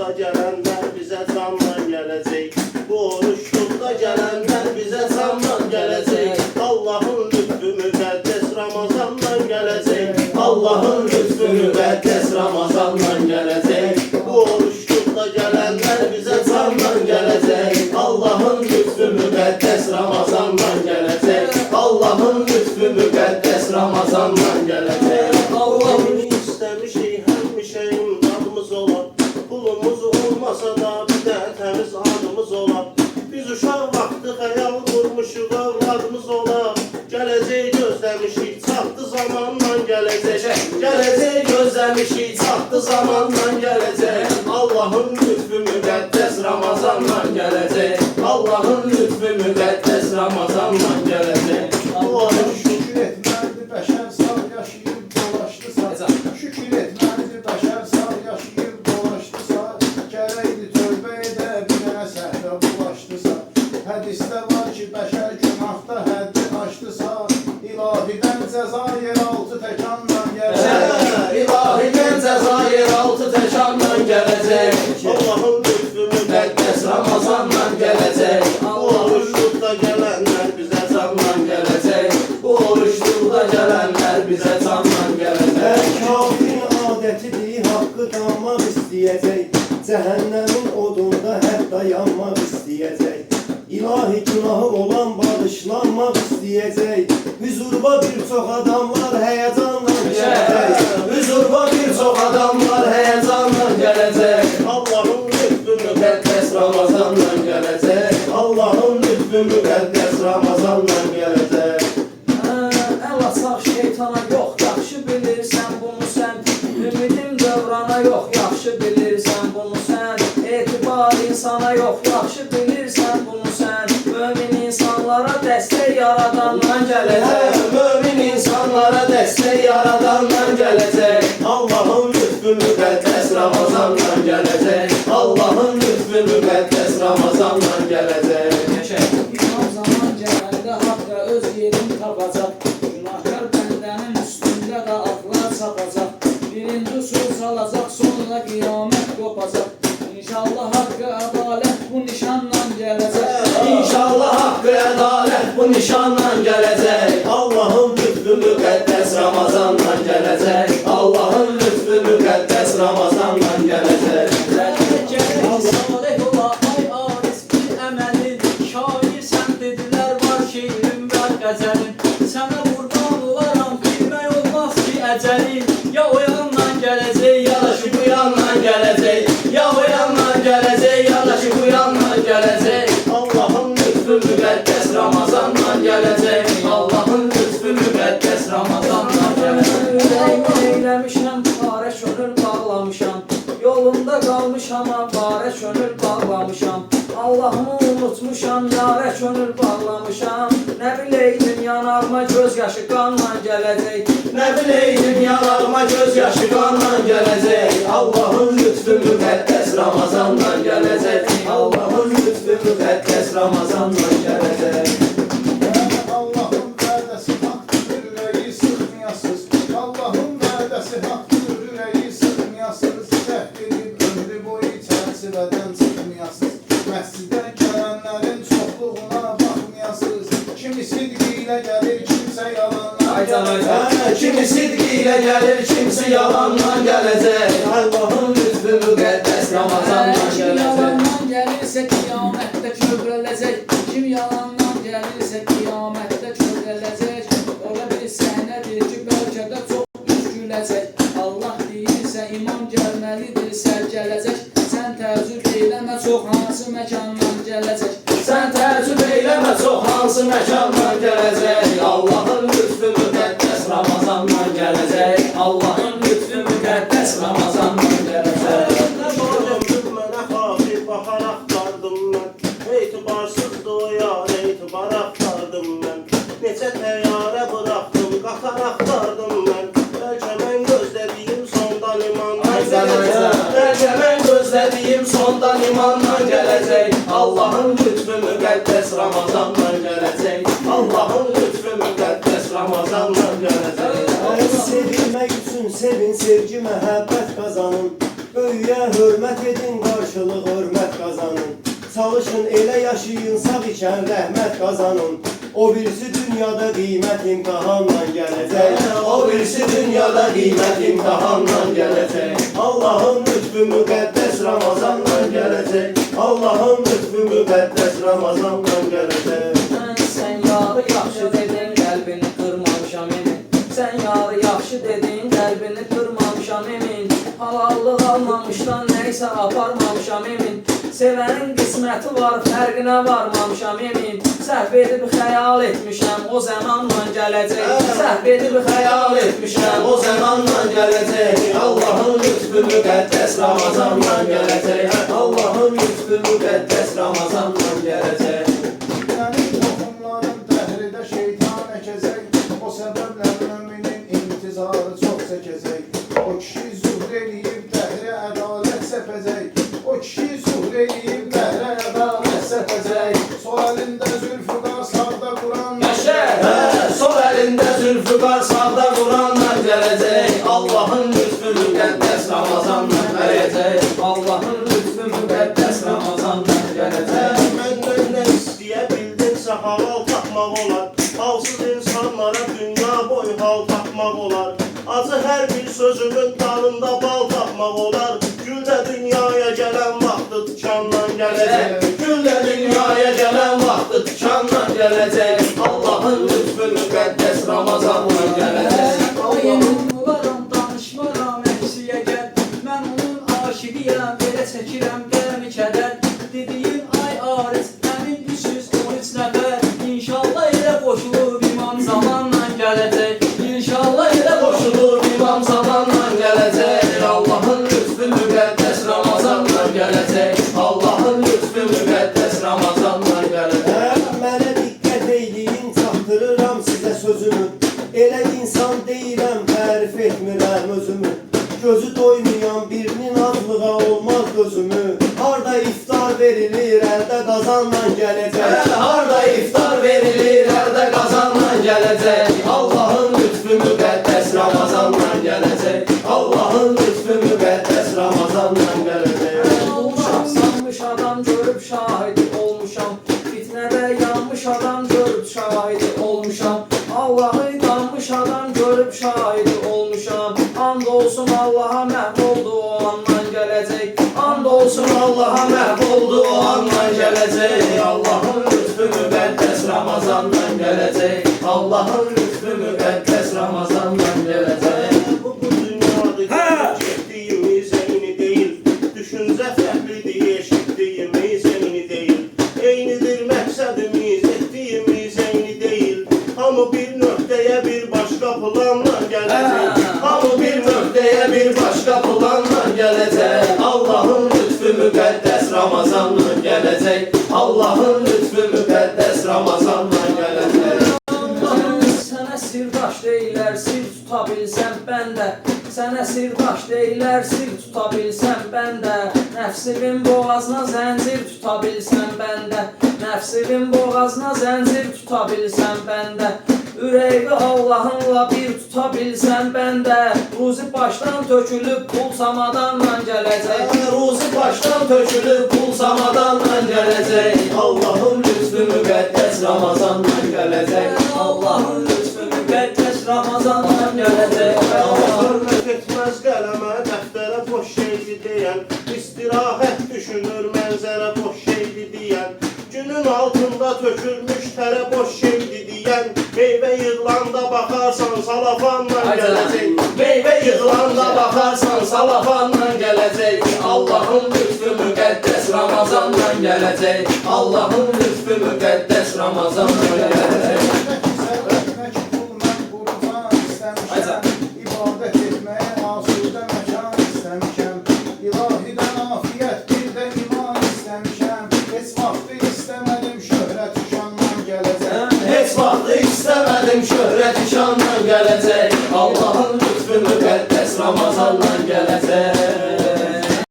yolda gelenler bize zamla gelecek. Bu oruç yolda gelenler bize zamla gelecek. Allah'ın lütfü müqəddəs Ramazandan gelecek. Allah'ın lütfü müqəddəs Ramazandan gelecek. Bu oruç yolda gelenler bize zamla gelecek. Allah'ın lütfü müqəddəs Ramazandan gelecek. Allah'ın lütfü müqəddəs Ramazandan gelecek. Allah'ın istemişi həmişə imdadımız olar. Pulumuz olmasa da bir de temiz adımız olar. Biz uşaq vaxtı xəyal qurmuşuq, evladımız olar. Gələcək gözləmişik, çatdı zamanla gələcək. Gələcək gözləmişik, çatdı zamanla gələcək. Allah'ın lütfü müqəddəs Ramazandan gələcək. Allah'ın lütfü müqəddəs Ramazandan gələcək. Allah'ın şükür etməlidir bəşər sağ yaşayıb dolaşdısa. Şükür etməlidir bəşər sağ yaşayıb dolaşdısa. Gərəkdir tövbə edə bir dənə səhvə bulaşdısa. Hədisdə var ki, bəşər günahda həddi aşdısa. İlahidən cəza yer altı təkandan gələcək. İlahidən cəza yer altı təkandan gələcək. Allah'ın lütfü müqəddəs Ramazandan gələcək. Bu oruçluqda gələnlər bizə candan gələcək. Bu oruçluqda gələnlər bizə candan gələcək. Kafirin adətidir, haqqı danmaq istəyəcək. Cəhənnəmin odunda hətta yanmaq istəyəcək. İlahi günahı olan bağışlanmaq istəyəcək. Hüzurba bir çox adamlar həyəcanla gələcək. Hüzurba bir çox adamlar həyəcanla gələcək. Allah'ın lütfü müqəddəs Ramazandan gələcək. Allah'ın lütfü müqəddəs Ramazandan gələcək. Əl açaq şeytana yox, yaxşı bilirsən bunu sən. Ümidim dövrana yox, yaxşı bilirsən bunu sən. Etibar insana yox, yaxşı bilirsən bunu sən. Mömin insanlara dəstək yaradandan gələcək. Mömin insanlara dəstək yaradandan gələcək. Allah'ın lütfü müqəddəs Ramazandan gələcək. Allah'ın lütfü müqəddəs Ramazandan gələcək. İmam zaman gələndə haqqa öz yerini tapacaq. Günahkar bəndənin üstündə də ağlar çapacaq. Birinci sur salacaq, sonra qiyamət qopacaq. İnşallah haqqı ədalət bu nişanla gələcək. İnşallah haqqı ədalət bu nişanla gələcək. Allah'ın lütfü müqəddəs Ramazandan gələcək. Allah'ın lütfü müqəddəs Ramazandan gələcək. Salih ola ay aris bir əməlin. Şair sən dedilər var şeirin var qəzəlin. Sənə qurban olaram bilmək olmaz ki əcəlin. Ya o yandan gələcək ya da şu bu yandan gələcək. Ya o yandan gələcək ya da şu bu yandan gələcək. Allah'ın lütfü müqəddəs Ramazandan gələcək. Allah'ın lütfü müqəddəs Ramazandan gələcək. Ürəyimi eyləmişəm, parə könül bağlamışam. Yolunda qalmışam, parə könül bağlamışam. Allah'ımı unutmuşam, yarə könül bağlamışam. Nə biləydim yanarma göz yaşı qanla gələcək. Nə biləydim yanarıma göz yaşı qanla gələcək. Allah'ın lütfü müqəddəs Ramazandan gələcək. Allah'ın lütfü müqəddəs Ramazandan gələcək. Allah'ın vədəsi haqdır, ürəyi sıxmayasız. Allah'ın vədəsi haqdır, ürəyi sıxmayasız. Səhv edib ömrü boyu çərçivədən çıxmayasız. Məscidə gələnlərin çoxluğuna baxmayasız. Kimi sidqi ilə gəlir, kimsə yalanla. Kimi sidqi ilə gəlir, kimsə yalanla gələcək. Allah'ın lütfü müqəddəs Ramazandan Kim gələcək. yalandan gəlirsə qiyamətdə kövrələcək. Kim yalandan gəlirsə qiyamətdə kövrələcək. Ola bir səhnədir ki, bəlkə də çox üz güləcək. Allah deyirsə imam gəlməlidir, sər gələcək. Sən təəccüb eyləmə çox hansı məkandan gələcək. Sən təəccüb eyləmə çox hansı məkandan gələcək. Allah'ın lütfü müqəddəs Ramazandan gələcək. Allah'ın lütfü müqəddəs Ramazandan gələcək. Mənə xafi baxar axtardım mən. Etibarsızdı o yar, etibar axtardım mən. Neçə təyyarə bıraxdım, qatar axtardım mən. Bəlkə mən gözlədiyim sonda limandan gələcək. Bəlkə mən gözlədiyim sonda limandan gələcək. Allah'ın lütfü müqəddəs Ramazandan gələcək. Allah'ın lütfü müqəddəs Ramazandan gələcək. Sevilmək üçün sevin, sevgi, məhəbbət qazanın. Böyüyə hörmət edin, qarşılıq hörmət qazanın. Çalışın elə yaşayın, sağ ikən rəhmət qazanın. O birisi dünyada qiymət imtahanla gələcək. O birisi dünyada qiymət imtahanla gələcək. Allahın lütfü müqəddəs Ramazanla gələcək. Allahın lütfü müqəddəs Ramazanla gələcək. Sən yarı yaxşı dedin, qəlbini qırmamışam emin. Sən yarı yaxşı dedin, qəlbini qırmamışam emin. Halallıq almamışdan neysə aparmamışam emin. Sevənin qisməti var, fərqinə varmamışam emin. Səhv edib xəyal etmişəm, o zamanla gələcək. Səhv edib xəyal etmişəm, O zamanla gələcək. Allahın lütfü müqəddəs Ramazanla gələcək. Allahın lütfü müqəddəs Ramazanla gələcək. Sənin toxumların dəhridə şeytan əkəcək. O səbəblə möminin intizarı çox çəkəcək. O kişi zuhr eləyib dəhrə ədalət səpəcək. O kişi zuhr eləyib dəhrə ədalət səpəcək. Sol əlində zülfüqar, sağda Quran. Sol əlində zülfüqar, sağda Quranla gələcək. Allahın lütfü müqəddəs Ramazanla gələcək. Allahın lütfü müqəddəs Ramazanla gələcək. Məndən nə istəyə bildinsə halal tapmaq olar. Halsız insanlara dünya boyu hal tapmaq olar. Acı hər bir sözümün dalında bal tapmaq olar. Güldə dünyaya gələn vaxtı tikanla gələcək. Güllə dünyaya gələn vaxtı tikanla gələcək. Allahın lütfü müqəddəs Ramazanla gələcək. Varam, danışmaram, əksiyə gəl. Mən onun aşiqiyəm, belə çəkirəm qələmi kədər. Dediyim ay Arif, həmin 313 nəfər. İnşallah elə qoşulur imam zamanla gələcək. İnşallah elə Qoşulur imam zamanla gələcək. Allahın lütfü müqəddəs Ramazanla gələcək. Allahın lütfü müqəddəs Ramazanla gələcək. Mənə diqqət eyləyin, çatdırıram sizə sözümü. Elə insan deyiləm, tərif etmirəm özümü. Gözü doymayan birinin azlığa olmaz gözümü. Harda iftar verilir, əldə qazanla gələcək. Harda iftar verilir, əldə qazanla gələcək. Allahın lütfü müqəddəs Ramazanla gələcək. Allahın lütfü müqəddəs Ramazanla gələcək. olmuşam, sanmış adam görüb şahidi olmuşam. Fitnədə yanmış adam görüb şahidi olmuşam. Allah'ı inanmış adam görüb şahidi olmuşam. And olsun Allah'a məhv oldu o andan gələcək. And olsun Allah'a məhv oldu o andan gələcək. Allahın lütfü müqəddəs Ramazandan gələcək. Allahın lütfü müqəddəs Ramazandan gələcək. Bu dünyada getdiyimiz eyni deyil. Düşüncə fərqlidir, eşitdiyimiz eyni deyil. Eynidir məqsədimiz, etdiyimiz eyni deyil. Hamı bir nöqtəyə bir başqa planla gələcək. Hamı bir nöqtəyə bir başqa planla gələcək. Allahın lütfü müqəddəs Ramazandan gələcək. Allahın lütfü müqəddəs Ramazandan gələcək. Sənə sirdaş deyilər, sir tuta bilsən bəndə. Sənə sirdaş deyilər, sir tuta bilsən bəndə. Nəfsimin boğazına zəncir tuta bilsən bəndə. Nəfsimin boğazına zəncir tuta bilsən bəndə. Ürəyimi Allah'ınla bir tuta bilsən bəndə. Ruzi başdan tökülüb pul samadanla gələcək. Ruzi başdan tökülüb pul samadanla gələcək. Allahın lütfü müqəddəs Ramazandan gələcək. Allah'ın lütfü müqəddəs Ramazandan gələcək. Hörmət etməz qələmə, dəftərə boş şeydi deyən. İstirahət düşünür, mənzərə boş şeydi deyən. Günün altında tökülmüş tərə boş şeydi deyən. Meyvə yığılanda baxarsan salafanla gələcək. Meyvə yığılanda baxarsan salafanla gələcək. Allahın lütfü müqəddəs Ramazandan gələcək. Allahın lütfü müqəddəs Ramazandan gələcək. Səbəbmək pul məqbuldan istəmişəm. İbadət etməyə asudə məkan istəmişəm. İlahidən afiyət bir də iman istəmişəm. Heç vaxtı istəmədim şöhrət şandan gələcək. Heç vaxtı istəmədim şöhrət şandan gələcək. Allahın lütfü müqəddəs Ramazandan gələcək.